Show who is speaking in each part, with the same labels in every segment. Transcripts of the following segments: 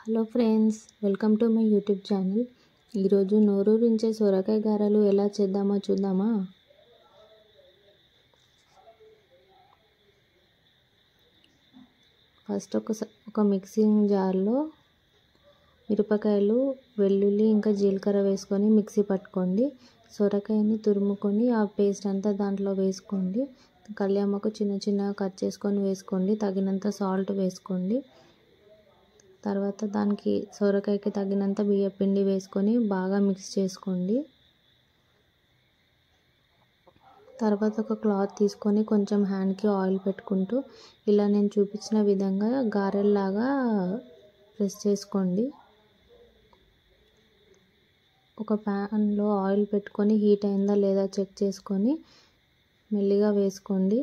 Speaker 1: Hello friends, welcome to my YouTube channel. ఈరోజు నోరూరించే సొరకాయ గారెలు ఎలా చేద్దామో చూద్దామా. ఫస్ట్ ఒక మిక్సింగ్ జార్లో మిరపకాయలు, వెల్లుల్లి ఇంకా జీలకర్ర వేసుకొని మిక్సీ పట్టుకోండి. సొరకాయని తురుముకొని ఆ పేస్ట్ అంతా దాంట్లో వేసుకోండి. కళ్యామాకు చిన్న చిన్నగా కట్ చేసుకొని వేసుకోండి. తగినంత సాల్ట్ వేసుకోండి. తర్వాత దానికి సొరకాయకి తగినంత బియ్యపిండి వేసుకొని బాగా మిక్స్ చేసుకోండి. తర్వాత ఒక క్లాత్ తీసుకొని కొంచెం హ్యాండ్కి ఆయిల్ పెట్టుకుంటూ ఇలా నేను చూపించిన విధంగా గారెల్లాగా ప్రెస్ చేసుకోండి. ఒక ప్యాన్లో ఆయిల్ పెట్టుకొని హీట్ అయిందా లేదా చెక్ చేసుకొని మెల్లిగా వేసుకోండి.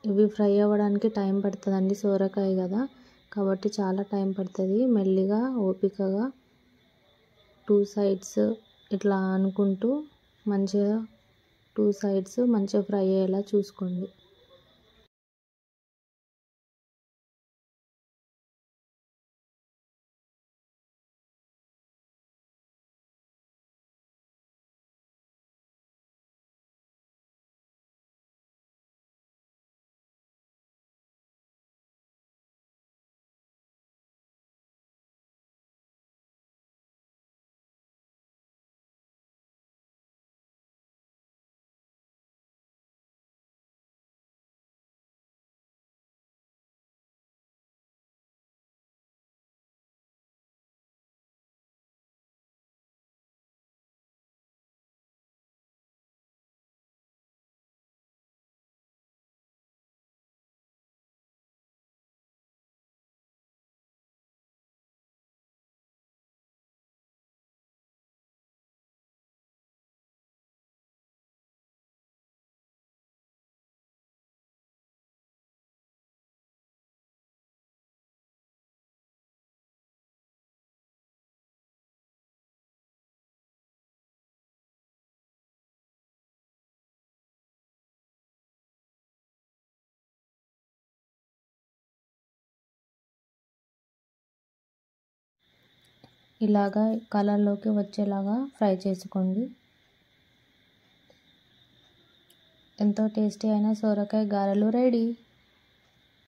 Speaker 1: ఇవి ఫ్రై అవ్వడానికి టైం పడుతుందండి, సొరకాయ కదా కాబట్టి చాలా టైం పడుతుంది. మెల్లిగా ఓపికగా 2 సైడ్స్ ఇట్లా అనుకుంటూ మంచిగా 2 సైడ్స్ మంచిగా ఫ్రై అయ్యేలా చూసుకోండి. ఇలాగా కలర్లోకి వచ్చేలాగా ఫ్రై చేసుకోండి. ఎంతో టేస్టీ అయిన సొరకాయ గారెలు రెడీ.